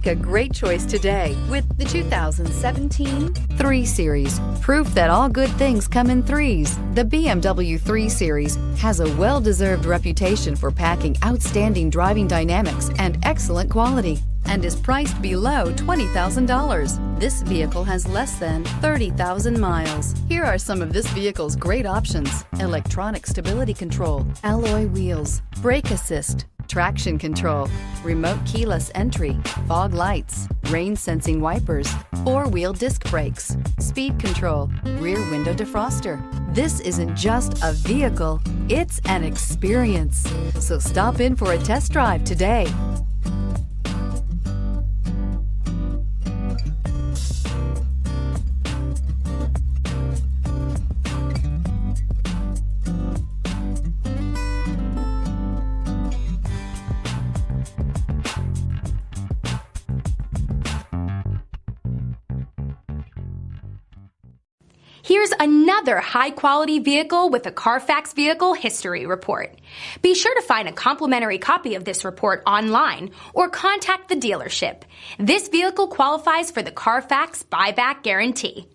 Make a great choice today with the 2017 3 Series. Proof that all good things come in threes. The BMW 3 Series has a well-deserved reputation for packing outstanding driving dynamics and excellent quality, and is priced below $20,000. This vehicle has less than 30,000 miles. Here are some of this vehicle's great options: electronic stability control, alloy wheels, brake assist, traction control, remote keyless entry, fog lights, rain sensing wipers, 4-wheel disc brakes, speed control, rear window defroster. This isn't just a vehicle, it's an experience. So stop in for a test drive today. Here's another high-quality vehicle with a Carfax Vehicle History Report. Be sure to find a complimentary copy of this report online or contact the dealership. This vehicle qualifies for the Carfax Buyback Guarantee.